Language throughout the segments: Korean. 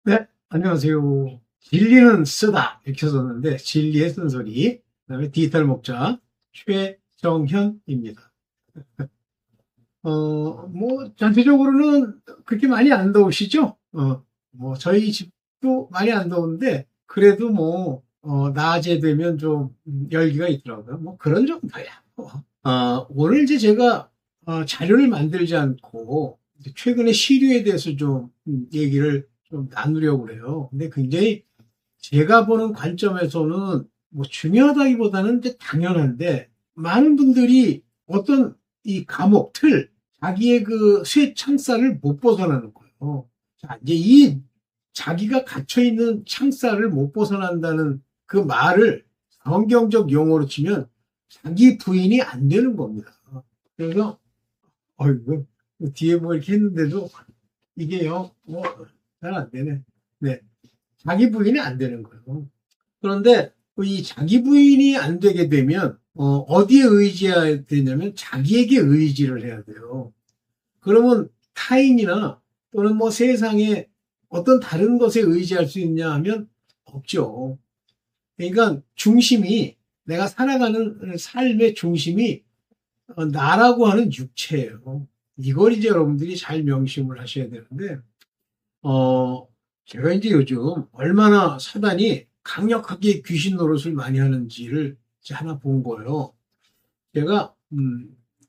네, 안녕하세요. 진리는 쓰다. 이렇게 썼는데, 진리의 쓴소리. 그 다음에 디지털 목자, 최정현입니다. 전체적으로는 그렇게 많이 안 더우시죠? 저희 집도 많이 안 더운데, 그래도 낮에 되면 좀 열기가 있더라고요. 그런 정도야. 오늘 이제 제가, 자료를 만들지 않고, 이제 최근에 시류에 대해서 좀 얘기를 좀 나누려고 그래요. 근데 굉장히 제가 보는 관점에서는 중요하다기보다는 이제 당연한데, 많은 분들이 어떤 이 감옥, 틀, 자기의 그 쇠 창살을 못 벗어나는 거예요. 자, 이제 이 자기가 갇혀있는 창살을 못 벗어난다는 그 말을 성경적 용어로 치면 자기 부인이 안 되는 겁니다. 그래서, 어이구, 뒤에 이렇게 했는데도 이게요, 잘 안 되네. 네. 자기 부인이 안 되는 거예요. 그런데 이 자기 부인이 안 되게 되면 어디에 의지해야 되냐면 자기에게 의지를 해야 돼요. 그러면 타인이나 또는 세상에 어떤 다른 것에 의지할 수 있냐 하면 없죠. 그러니까 중심이 내가 살아가는 삶의 중심이 나라고 하는 육체예요. 이걸 이제 여러분들이 잘 명심을 하셔야 되는데 어, 제가 이제 요즘 얼마나 사단이 강력하게 귀신 노릇을 많이 하는지를 이제 하나 본 거예요. 제가,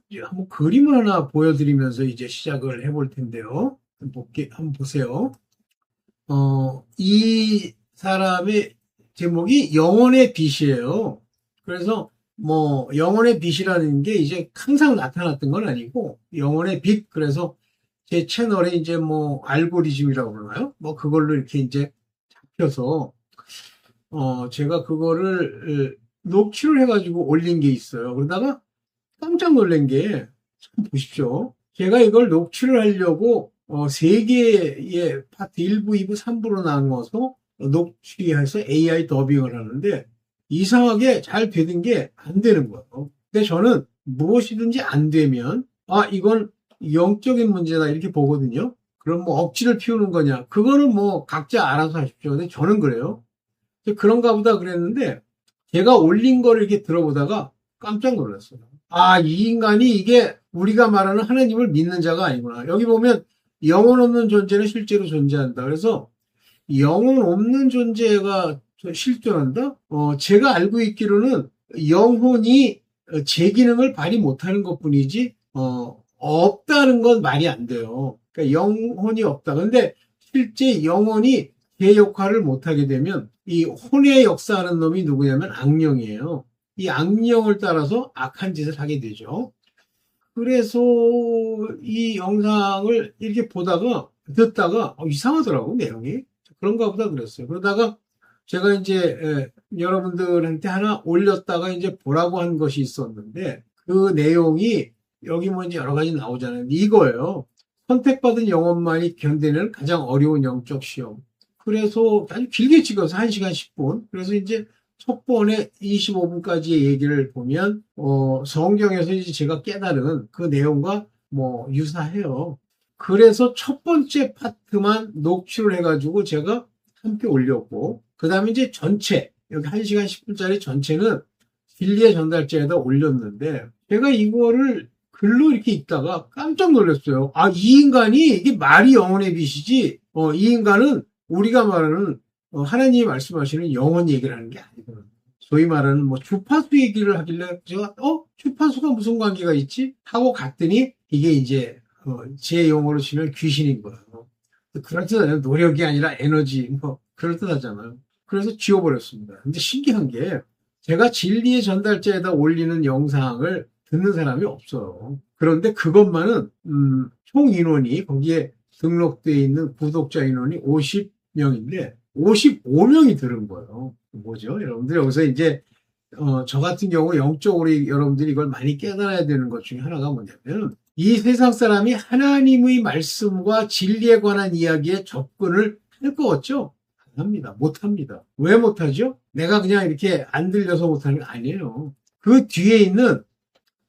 이제 한번 그림을 하나 보여드리면서 이제 시작을 해볼 텐데요. 한번 보세요. 이 사람의 제목이 영혼의 빛이에요. 그래서 영혼의 빛이라는 게 이제 항상 나타났던 건 아니고 영혼의 빛. 그래서 제 채널에 이제 알고리즘이라고 그러나요? 그걸로 이렇게 이제 잡혀서 제가 그거를 녹취를 해가지고 올린 게 있어요. 그러다가 깜짝 놀란 게, 참 보십시오. 제가 이걸 녹취를 하려고, 세 개의 파트 1부, 2부, 3부로 나눠서 녹취해서 AI 더빙을 하는데, 이상하게 잘 되는 게 안 되는 거예요. 근데 저는 무엇이든지 안 되면, 이건 영적인 문제다, 이렇게 보거든요. 그럼 억지를 피우는 거냐. 그거는 각자 알아서 하십시오. 근데 저는 그래요. 그런가 보다 그랬는데, 제가 올린 거를 이렇게 들어보다가 깜짝 놀랐어요. 이 인간이 이게 우리가 말하는 하나님을 믿는 자가 아니구나. 여기 보면 영혼 없는 존재는 실제로 존재한다. 그래서 영혼 없는 존재가 실존한다? 제가 알고 있기로는 영혼이 제 기능을 발휘 못하는 것 뿐이지, 없다는 건 말이 안 돼요. 그러니까 영혼이 없다. 근데 실제 영혼이 제 역할을 못하게 되면 이 혼의 역사하는 놈이 누구냐면 악령이에요. 이 악령을 따라서 악한 짓을 하게 되죠. 그래서 이 영상을 이렇게 보다가 듣다가 이상하더라고 내용이. 그런가 보다 그랬어요. 그러다가 제가 이제 여러분들한테 하나 올렸다가 이제 보라고 한 것이 있었는데 그 내용이 여기 이제 여러 가지 나오잖아요. 이거예요. 선택받은 영혼만이 견디는 가장 어려운 영적 시험. 그래서 아주 길게 찍어서 1시간 10분. 그래서 이제 첫 번에 25분까지의 얘기를 보면 성경에서 이제 제가 깨달은 그 내용과 유사해요. 그래서 첫 번째 파트만 녹취를 해가지고 제가 함께 올렸고 그 다음에 이제 전체 여기 1시간 10분짜리 전체는 진리의 전달자에다 올렸는데 제가 이거를 글로 이렇게 읽다가 깜짝 놀랐어요. 이 인간이 이게 말이 영혼의 빛이지 이 인간은 우리가 말하는 하나님이 말씀하시는 영혼 얘기를 하는 게 아니거든요. 소위 말하는 주파수 얘기를 하길래 제가 주파수가 무슨 관계가 있지? 하고 갔더니 이게 이제 제 용어로 치면 귀신인 거예요. 그럴듯하잖아요. 노력이 아니라 에너지 그럴듯하잖아요. 그래서 지워버렸습니다. 근데 신기한 게 제가 진리의 전달자에다 올리는 영상을 듣는 사람이 없어요. 그런데 그것만은 총 인원이 거기에 등록되어 있는 구독자 인원이 50명인데 55명이 들은 거예요. 뭐죠? 여러분들 여기서 이제 저 같은 경우 영적으로 여러분들이 이걸 많이 깨달아야 되는 것 중에 하나가 뭐냐면 이 세상 사람이 하나님의 말씀과 진리에 관한 이야기에 접근을 할 것 같죠? 안 합니다. 못 합니다. 왜 못하죠? 내가 그냥 이렇게 안 들려서 못하는 게 아니에요. 그 뒤에 있는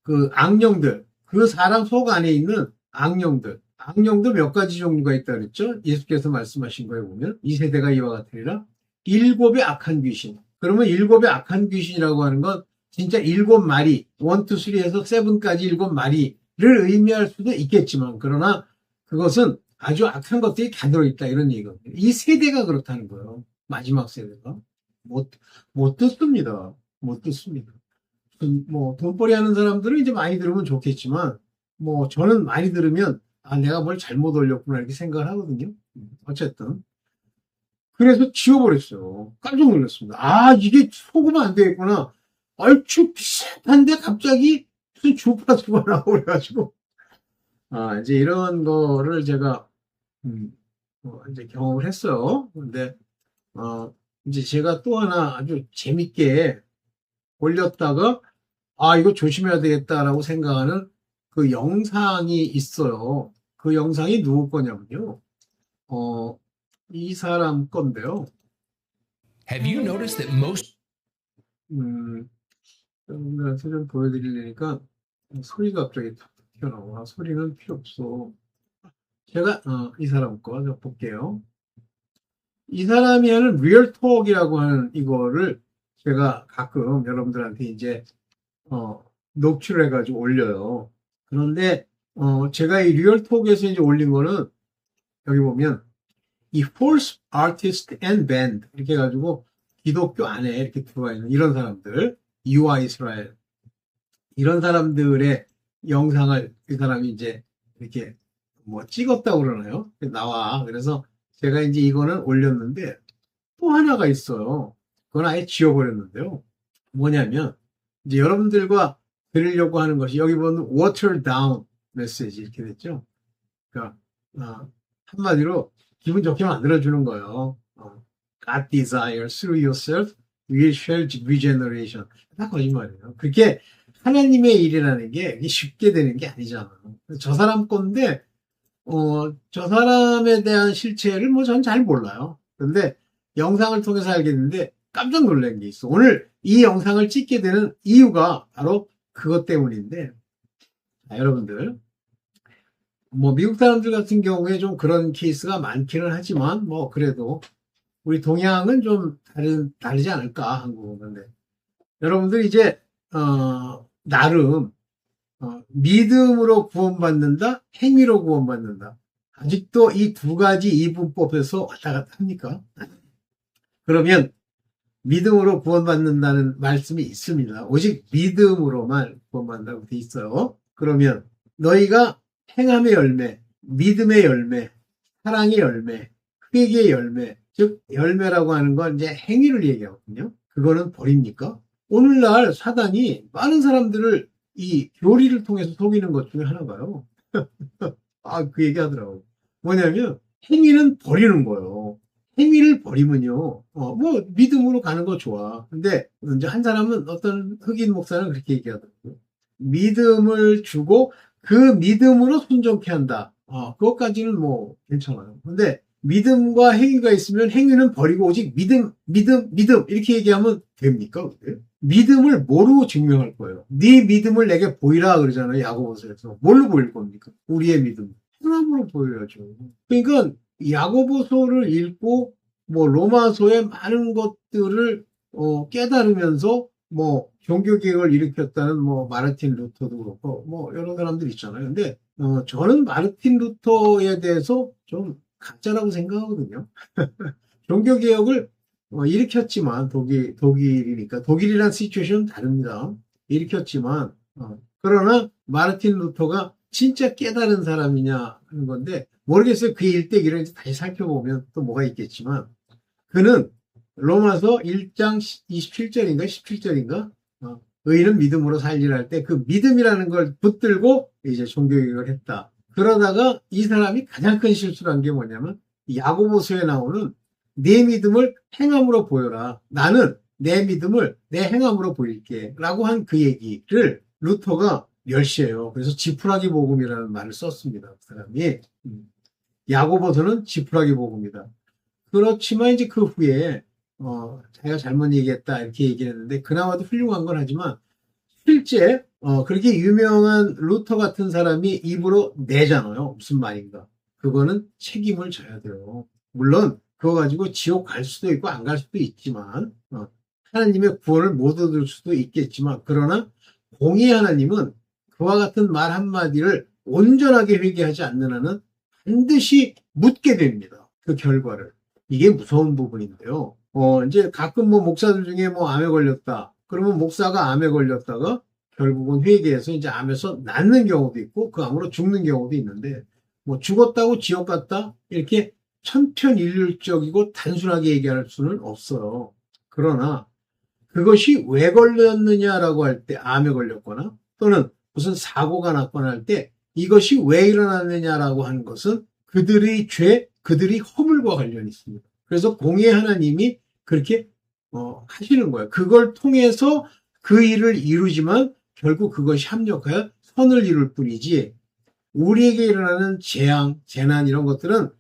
그 악령들, 그 사람 속 안에 있는 악령들, 악령도 몇 가지 종류가 있다 그랬죠? 예수께서 말씀하신 거에 보면 이 세대가 이와 같으리라. 일곱의 악한 귀신. 그러면 일곱의 악한 귀신이라고 하는 건 진짜 일곱 마리, 1, 2, 3에서 7까지 일곱 마리를 의미할 수도 있겠지만, 그러나 그것은 아주 악한 것들이 다 들어있다 이런 얘기거든요. 이 세대가 그렇다는 거예요. 마지막 세대가. 못 듣습니다. 못 듣습니다. 뭐 돈벌이 하는 사람들은 이제 많이 들으면 좋겠지만, 뭐 저는 많이 들으면 내가 뭘 잘못 올렸구나 이렇게 생각을 하거든요. 어쨌든 그래서 지워버렸어요. 깜짝 놀랐습니다. 이게 속으면 안 되겠구나. 얼추 비슷한데 갑자기 무슨 주파수가 나오고 그래가지고 이제 이런 거를 제가 이제 경험을 했어요. 근데 이제 제가 또 하나 아주 재밌게 올렸다가 이거 조심해야 되겠다라고 생각하는 그 영상이 있어요. 그 영상이 누구 거냐면요. 이 사람 건데요. Have you noticed that most 여러분들한테 좀 보여드리려니까 소리가 갑자기 탁 튀어나와. 소리는 필요 없어. 제가 이 사람 거 좀 볼게요. 이 사람이 하는 리얼톡이라고 하는 이거를 제가 가끔 여러분들한테 이제 녹취를 해가지고 올려요. 그런데 제가 이 리얼톡에서 이제 올린 거는 여기 보면 이 False Artist and Band 이렇게 해가지고 기독교 안에 이렇게 들어와 있는 이런 사람들, 유아 이스라엘 이런 사람들의 영상을 그 사람이 이제 이렇게 뭐 찍었다고 그러나요? 나와. 그래서 제가 이제 이거는 올렸는데 또 하나가 있어요. 그건 아예 지워버렸는데요. 뭐냐면 이제 여러분들과 드리려고 하는 것이 여기 보면 water down 메시지 이렇게 됐죠. 그러니까 한마디로 기분 좋게 만들어주는 거예요. God desire through yourself will share regeneration. 다 거짓말이에요. 그게 하나님의 일이라는 게 쉽게 되는 게 아니잖아. 저 사람 건데 저 사람에 대한 실체를 뭐 전 잘 몰라요. 근데 영상을 통해서 알게 됐는데 깜짝 놀란 게 있어. 오늘 이 영상을 찍게 되는 이유가 바로 그것 때문인데, 여러분들, 뭐 미국 사람들 같은 경우에 좀 그런 케이스가 많기는 하지만 뭐 그래도 우리 동양은 좀 다르지 않을까 한국은. 근데 여러분들 이제 나름 믿음으로 구원받는다, 행위로 구원받는다. 아직도 이 두 가지 이분법에서 왔다 갔다 합니까? 그러면 믿음으로 구원받는다는 말씀이 있습니다. 오직 믿음으로만 구원받는다고 돼 있어요. 그러면 너희가 행함의 열매, 믿음의 열매, 사랑의 열매, 회개의 열매, 즉 열매라고 하는 건 이제 행위를 얘기하거든요. 그거는 버립니까? 오늘날 사단이 많은 사람들을 이 교리를 통해서 속이는 것 중에 하나가요. 그 얘기 하더라고. 뭐냐면 행위는 버리는 거예요. 행위를 버리면요, 뭐 믿음으로 가는 거 좋아. 근데 이제 한 사람은 어떤 흑인 목사는 그렇게 얘기하더라고요. 믿음을 주고 그 믿음으로 순종케 한다. 그것까지는 뭐 괜찮아요. 근데 믿음과 행위가 있으면 행위는 버리고 오직 믿음 이렇게 얘기하면 됩니까? 그게? 믿음을 뭐로 증명할 거예요? 네 믿음을 내게 보이라 그러잖아요. 야고보서에서. 뭘로 보일 겁니까? 우리의 믿음. 행함으로 보여야죠. 그러니까 야고보서를 읽고 뭐 로마서의 많은 것들을 깨달으면서 뭐 종교개혁을 일으켰다는 뭐 마르틴 루터도 그렇고 뭐 여러 사람들 있잖아요. 근데 저는 마르틴 루터에 대해서 좀 가짜라고 생각하거든요. 종교개혁을 일으켰지만 독일이니까 독일이란 시츄에이션은 다릅니다. 일으켰지만 그러나 마르틴 루터가 진짜 깨달은 사람이냐 하는 건데 모르겠어요. 그 일대기를 다시 살펴보면 또 뭐가 있겠지만 그는 로마서 1장 27절인가 17절인가 의인은 믿음으로 살리라 할 때 그 믿음이라는 걸 붙들고 이제 종교개혁을 했다. 그러다가 이 사람이 가장 큰 실수를 한 게 뭐냐면 야고보서에 나오는 내 믿음을 행함으로 보여라. 나는 내 믿음을 내 행함으로 보일게 라고 한 그 얘기를 루터가 멸시해요. 그래서 지푸라기 복음이라는 말을 썼습니다. 그 사람이. 야고보서는 지푸라기 복음이다. 그렇지만 이제 그 후에 자기가 잘못 얘기했다 이렇게 얘기를 했는데 그나마도 훌륭한 건 하지만 실제 그렇게 유명한 루터 같은 사람이 입으로 내잖아요. 무슨 말인가. 그거는 책임을 져야 돼요. 물론 그거 가지고 지옥 갈 수도 있고 안 갈 수도 있지만 하나님의 구원을 못 얻을 수도 있겠지만 그러나 공의 하나님은 그와 같은 말 한마디를 온전하게 회개하지 않는 한은 반드시 묻게 됩니다. 그 결과를. 이게 무서운 부분인데요. 이제 가끔 뭐 목사들 중에 뭐 암에 걸렸다. 그러면 목사가 암에 걸렸다가 결국은 회개해서 이제 암에서 낫는 경우도 있고 그 암으로 죽는 경우도 있는데 뭐 죽었다고 지옥 갔다 이렇게 천편일률적이고 단순하게 얘기할 수는 없어요. 그러나 그것이 왜 걸렸느냐라고 할 때 암에 걸렸거나 또는 무슨 사고가 났거나 할 때 이것이 왜 일어났느냐라고 하는 것은 그들의 죄, 그들의 허물과 관련이 있습니다. 그래서 공의 하나님이 그렇게 하시는 거예요. 그걸 통해서 그 일을 이루지만 결국 그것이 합력하여 선을 이룰 뿐이지 우리에게 일어나는 재앙, 재난 이런 것들은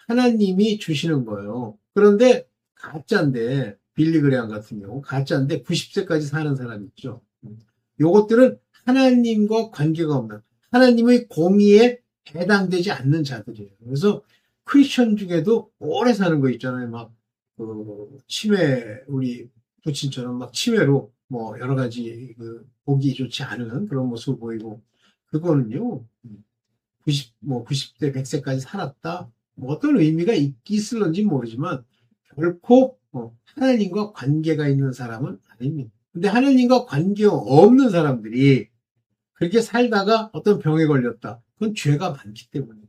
하나님이 주시는 거예요. 그런데 가짜인데 빌리 그레함 같은 경우 가짜인데 90세까지 사는 사람 있죠. 요것들은 하나님과 관계가 없는 하나님의 공의에 해당되지 않는 자들이에요. 그래서 크리스천 중에도 오래 사는 거 있잖아요. 막 치매 우리 부친처럼 막 치매로 뭐 여러 가지 보기 좋지 않은 그런 모습을 보이고 그거는요. 90대 100세까지 살았다. 뭐 어떤 의미가 있을런지 모르지만 결코 하나님과 관계가 있는 사람은 아닙니다. 근데 하나님과 관계가 없는 사람들이 그렇게 살다가 어떤 병에 걸렸다. 그건 죄가 많기 때문에.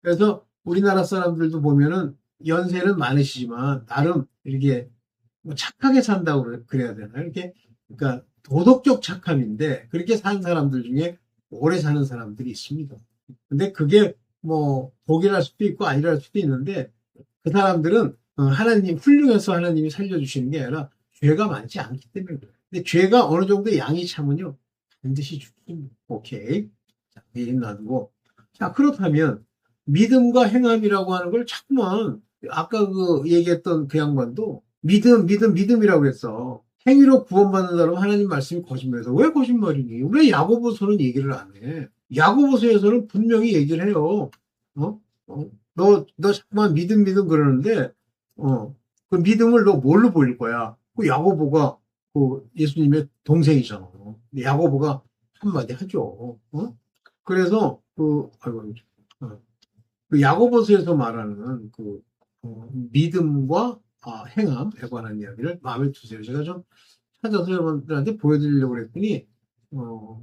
그래서 우리나라 사람들도 보면은 연세는 많으시지만 나름 이렇게 뭐 착하게 산다고 그래야 되나? 이렇게 그러니까 도덕적 착함인데 그렇게 산 사람들 중에 오래 사는 사람들이 있습니다. 근데 그게 뭐 복이랄 수도 있고 아니랄 수도 있는데 그 사람들은 하나님 훌륭해서 하나님이 살려주시는 게 아니라 죄가 많지 않기 때문에 그래요. 근데 죄가 어느 정도 양이 차면요 반드시 죽습니다. 오케이. 자, 얘기는 놔두고. 자, 그렇다면 믿음과 행함이라고 하는 걸 자꾸만 아까 그 얘기했던 그 양반도 믿음이라고 했어. 행위로 구원받는 사람은 하나님 말씀이 거짓말이다. 왜 거짓말이니? 왜 야고보서는 얘기를 안 해? 야고보서에서는 분명히 얘기를 해요. 너 자꾸만 믿음 그러는데, 그 믿음을 너 뭘로 보일 거야? 그 야고보가 그 예수님의 동생이잖아. 야고보가 한마디 하죠. 그래서 그 야고보서에서 말하는 믿음과 행함에 관한 이야기를 마음에 두세요. 제가 좀 찾아서 여러분들한테 보여드리려고 했더니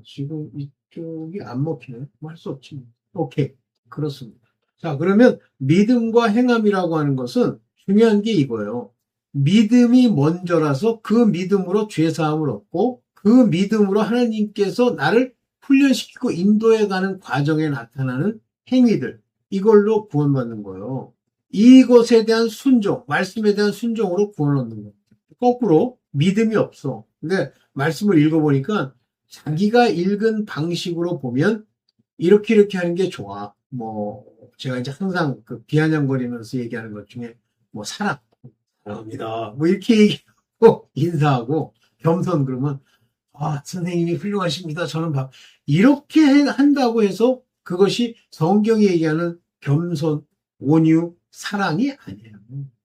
지금 이쪽이 안 먹히네. 뭐 할 수 없지. 오케이. 그렇습니다. 자, 그러면 믿음과 행함이라고 하는 것은 중요한 게 이거예요. 믿음이 먼저라서 그 믿음으로 죄사함을 얻고 그 믿음으로 하나님께서 나를 훈련시키고 인도해가는 과정에 나타나는 행위들. 이걸로 구원받는 거예요. 이것에 대한 순종, 말씀에 대한 순종으로 구원 얻는 거예요. 거꾸로 믿음이 없어. 근데 말씀을 읽어보니까 자기가 읽은 방식으로 보면 이렇게 하는 게 좋아. 뭐 제가 이제 항상 그 비아냥거리면서 얘기하는 것 중에 뭐 사랑합니다. 뭐 이렇게 얘기하고 인사하고 겸손 그러면 선생님이 훌륭하십니다. 저는 이렇게 한다고 해서 그것이 성경이 얘기하는 겸손, 온유, 사랑이 아니에요.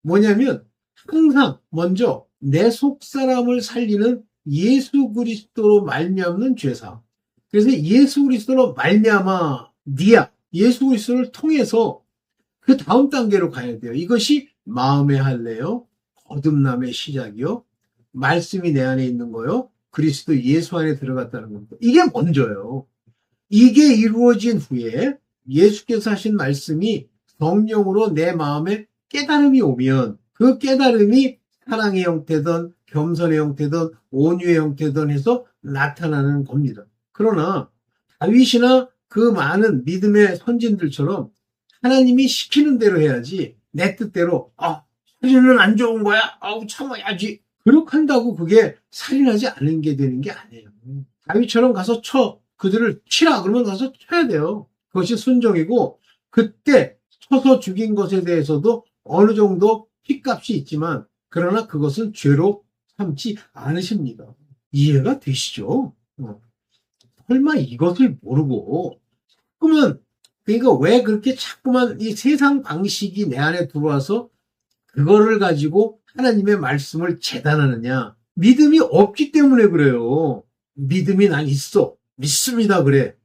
뭐냐면 항상 먼저 내 속사람을 살리는 예수 그리스도로 말미암는 죄사. 그래서 예수 그리스도로 말미암아 예수 그리스도를 통해서 그 다음 단계로 가야 돼요. 이것이 마음의 할례요, 거듭남의 시작이요, 말씀이 내 안에 있는 거요, 그리스도 예수 안에 들어갔다는 겁니다. 이게 먼저예요. 이게 이루어진 후에 예수께서 하신 말씀이 성령으로 내 마음에 깨달음이 오면 그 깨달음이 사랑의 형태든 겸손의 형태든 온유의 형태든 해서 나타나는 겁니다. 그러나 다윗이나 그 많은 믿음의 선진들처럼 하나님이 시키는 대로 해야지 내 뜻대로 살인은 안 좋은 거야? 참아야지. 그렇게 한다고 그게 살인하지 않은 게 되는 게 아니에요. 다윗처럼 가서 그들을 치라 그러면 가서 쳐야 돼요. 그것이 순종이고 그때 쳐서 죽인 것에 대해서도 어느 정도 핏값이 있지만 그러나 그것은 죄로 삼지 않으십니다. 이해가 되시죠? 설마 이것을 모르고 자꾸만 그러니까 왜 그렇게 자꾸만 이 세상 방식이 내 안에 들어와서 그거를 가지고 하나님의 말씀을 재단하느냐? 믿음이 없기 때문에 그래요. 믿음이 난 있어. 믿습니다. 그래.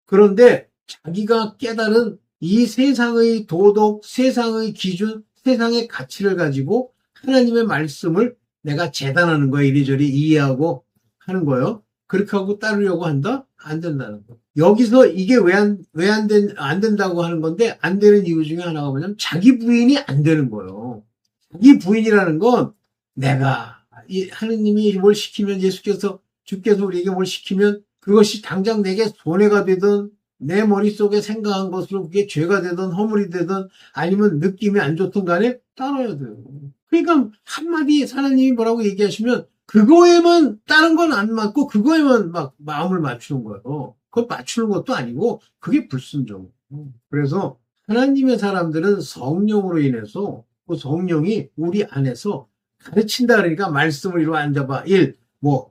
그런데 자기가 깨달은 이 세상의 도덕, 세상의 기준, 세상의 가치를 가지고 하나님의 말씀을 내가 재단하는 거야. 이리저리 이해하고 하는 거예요. 그렇게 하고 따르려고 한다? 안 된다는 거. 여기서 이게 안 된다고 하는 건데, 안 되는 이유 중에 하나가 뭐냐면, 자기 부인이 안 되는 거예요. 자기 부인이라는 건, 내가, 하느님이 뭘 시키면, 주께서 우리에게 뭘 시키면, 그것이 당장 내게 손해가 되든, 내 머릿속에 생각한 것으로 그게 죄가 되든, 허물이 되든, 아니면 느낌이 안 좋든 간에 따라야 돼요. 그러니까, 한마디 하나님이 뭐라고 얘기하시면, 그거에만, 다른 건 안 맞고, 그거에만 막 마음을 맞추는 거예요. 그걸 맞추는 것도 아니고, 그게 불순종. 그래서, 하나님의 사람들은 성령으로 인해서, 그 성령이 우리 안에서 가르친다 그러니까, 말씀을 이리 앉아봐. 1,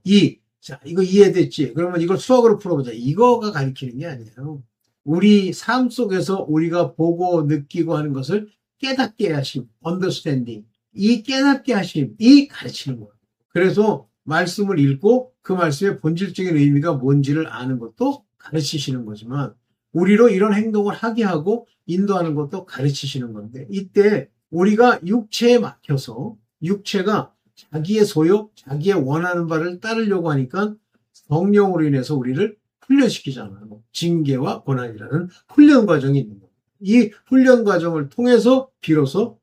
2. 자, 이거 이해됐지? 그러면 이걸 수학으로 풀어보자. 이거가 가르치는 게 아니에요. 우리 삶 속에서 우리가 보고 느끼고 하는 것을 깨닫게 하심, understanding. 이 깨닫게 하심이 가르치는 거예요. 그래서 말씀을 읽고 그 말씀의 본질적인 의미가 뭔지를 아는 것도 가르치시는 거지만 우리로 이런 행동을 하게 하고 인도하는 것도 가르치시는 건데 이때 우리가 육체에 막혀서 육체가 자기의 소욕, 자기의 원하는 바를 따르려고 하니까 성령으로 인해서 우리를 훈련시키잖아요. 징계와 고난이라는 훈련 과정이 있는 거예요. 이 훈련 과정을 통해서 비로소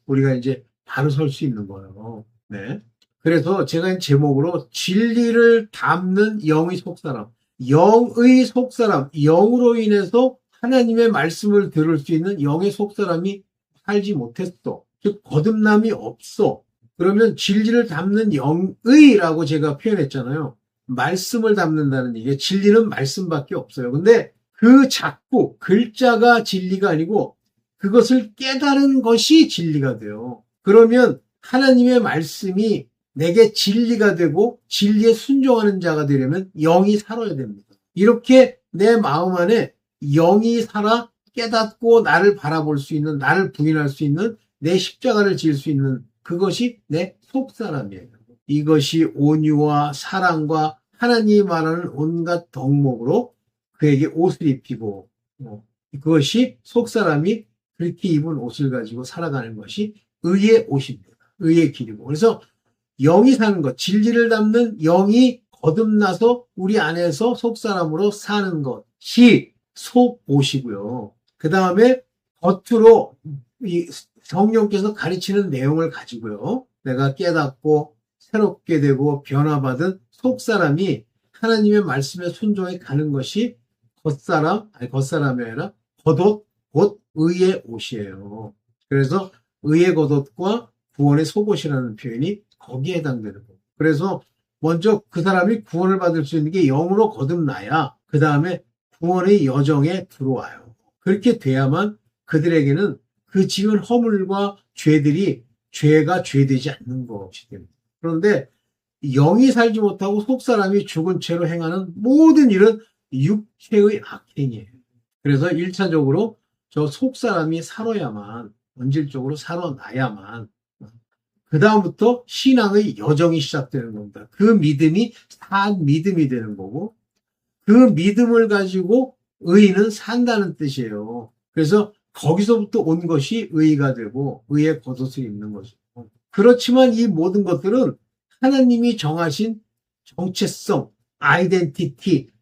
우리가 이제 바로 설 수 있는 거예요. 네. 그래서 제가 제목으로 진리를 담는 영의 속사람, 영의 속사람, 영으로 인해서 하나님의 말씀을 들을 수 있는 영의 속사람이 살지 못했어. 즉 거듭남이 없어. 그러면 진리를 담는 영의라고 제가 표현했잖아요. 말씀을 담는다는 얘기예요. 진리는 말씀밖에 없어요. 근데 그 자꾸 글자가 진리가 아니고 그것을 깨달은 것이 진리가 돼요. 그러면 하나님의 말씀이 내게 진리가 되고 진리에 순종하는 자가 되려면 영이 살아야 됩니다. 이렇게 내 마음 안에 영이 살아 깨닫고 나를 바라볼 수 있는, 나를 부인할 수 있는, 내 십자가를 지을 수 있는 그것이 내 속사람이에요. 이것이 온유와 사랑과 하나님이 말하는 온갖 덕목으로 그에게 옷을 입히고 그것이 속사람이 그렇게 입은 옷을 가지고 살아가는 것이 의의 옷입니다. 의의 길이고. 그래서 영이 사는 것, 진리를 담는 영이 거듭나서 우리 안에서 속사람으로 사는 것이 속옷이고요. 그 다음에 겉으로 이 성령께서 가르치는 내용을 가지고요. 내가 깨닫고 새롭게 되고 변화받은 속사람이 하나님의 말씀에 순종해 가는 것이 겉사람이 아니라 겉옷, 곧 의의 옷이에요. 그래서 의의 겉옷과 구원의 속옷이라는 표현이 거기에 해당되는 거예요. 그래서 먼저 그 사람이 구원을 받을 수 있는 게 영으로 거듭나야 그 다음에 구원의 여정에 들어와요. 그렇게 돼야만 그들에게는 그 지은 허물과 죄가 죄되지 않는 것이 됩니다. 그런데 영이 살지 못하고 속사람이 죽은 채로 행하는 모든 일은 육체의 악행이에요. 그래서 1차적으로 저 속사람이 살아야만, 본질적으로 살아나야만 그 다음부터 신앙의 여정이 시작되는 겁니다. 그 믿음이 산 믿음이 되는 거고 그 믿음을 가지고 의인은 산다는 뜻이에요. 그래서 거기서부터 온 것이 의가 되고 의의 겉옷을 입는 거죠. 그렇지만 이 모든 것들은 하나님이 정하신 정체성,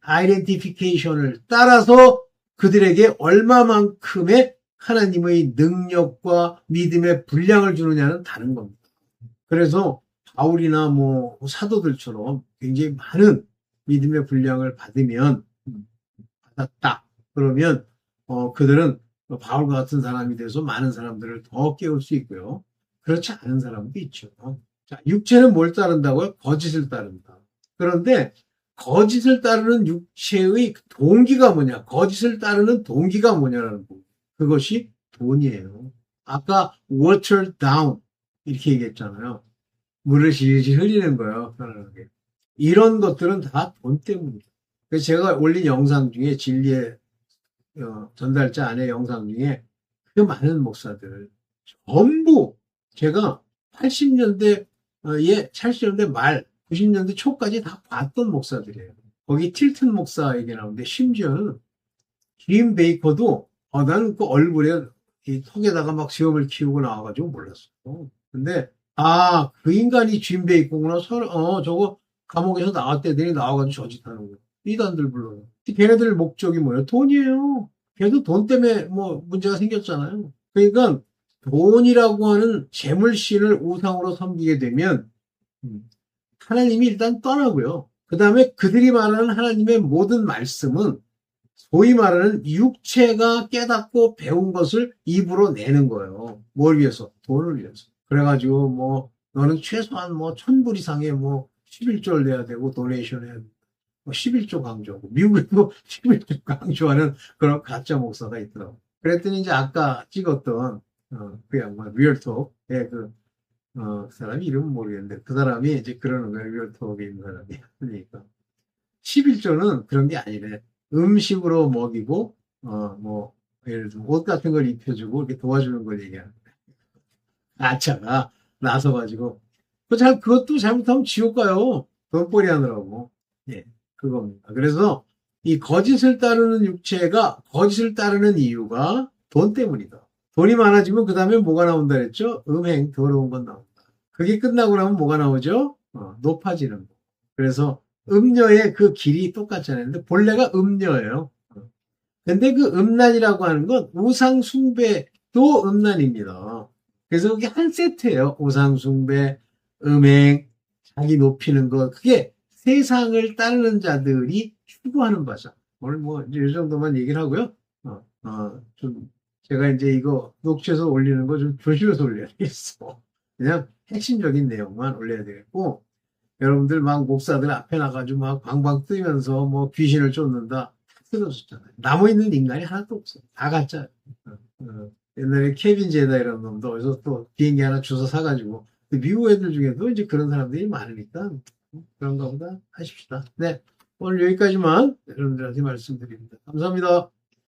아이덴티피케이션을 따라서 그들에게 얼마만큼의 하나님의 능력과 믿음의 분량을 주느냐는 다른 겁니다. 그래서 바울이나 사도들처럼 굉장히 많은 믿음의 분량을 받았다. 그러면 그들은 바울과 같은 사람이 돼서 많은 사람들을 더 깨울 수 있고요. 그렇지 않은 사람도 있죠. 자, 육체는 뭘 따른다고요? 거짓을 따른다. 그런데 거짓을 따르는 육체의 동기가 뭐냐? 거짓을 따르는 동기가 뭐냐라는 거. 그것이 돈이에요. 아까 water down 이렇게 얘기했잖아요. 물을 질질 흘리는 거예요. 편안하게. 이런 것들은 다 돈 때문이에요. 그래서 제가 올린 영상 중에 진리의 전달자 안에 영상 중에 그 많은 목사들 전부 제가 80년대 예, 80년대 말 90년대 초까지 다 봤던 목사들이에요. 거기 틸튼 목사 얘기 나오는데 심지어는 김 베이커도 나는 그 얼굴에 이 턱에다가 막 수염을 키우고 나와가지고 몰랐어. 근데 그 인간이 짐 베이커구나. 저거 감옥에서 나왔대더니 나와가지고 저짓하는 거야. 이단들 불러요. 걔네들 목적이 뭐예요? 돈이에요. 걔도 돈 때문에 뭐 문제가 생겼잖아요. 그러니까 돈이라고 하는 재물신을 우상으로 섬기게 되면 하나님이 일단 떠나고요. 그 다음에 그들이 말하는 하나님의 모든 말씀은 소위 말하는 육체가 깨닫고 배운 것을 입으로 내는 거예요. 뭘 위해서? 돈을 위해서. 그래가지고 뭐 너는 최소한 뭐 1,000불 이상의 뭐 11조를 내야 되고 도네이션 해야 되고 11조 강조하고 미국에도 11조 강조하는 그런 가짜 목사가 있더라고. 그랬더니 이제 아까 찍었던 그 양반 리얼톡의 그 사람이 이름은 모르겠는데 그 사람이 이제 그러는 거예요. 리얼톡에 있는 사람이. 그러니까 11조는 그런 게 아니래. 음식으로 먹이고 뭐 예를 들면 옷 같은 걸 입혀주고 이렇게 도와주는 걸 얘기하는 거예요. 아차가 나서가지고 그것도 잘못하면 지옥 가요. 돈벌이 하느라고. 예, 그겁니다. 그래서 이 거짓을 따르는 육체가 거짓을 따르는 이유가 돈 때문이다. 돈이 많아지면 그 다음에 뭐가 나온다 그랬죠? 음행, 더러운 건 나온다. 그게 끝나고 나면 뭐가 나오죠? 높아지는 거. 그래서 음녀의 그 길이 똑같잖아요. 근데 본래가 음녀예요. 근데 그 음란이라고 하는 건 우상 숭배도 음란입니다. 그래서 그게 한 세트예요. 우상 숭배, 음행, 자기 높이는 것. 그게 세상을 따르는 자들이 추구하는 바죠. 오늘 뭐 이제 이 정도만 얘기를 하고요. 좀 제가 이제 이거 녹취해서 올리는 거 좀 조심해서 올려야겠어. 그냥 핵심적인 내용만 올려야 되겠고, 여러분들 막 목사들 앞에 나가지고 막 방방 뜨면서 뭐 귀신을 쫓는다. 쓰러졌잖아요. 남아있는 인간이 하나도 없어. 다 가짜. 옛날에 케빈 제다 이런 놈도 어디서 또 비행기 하나 주워 사가지고 미국 애들 중에도 이제 그런 사람들이 많으니까 그런가 보다 하십시다. 네. 오늘 여기까지만 여러분들한테 말씀드립니다. 감사합니다.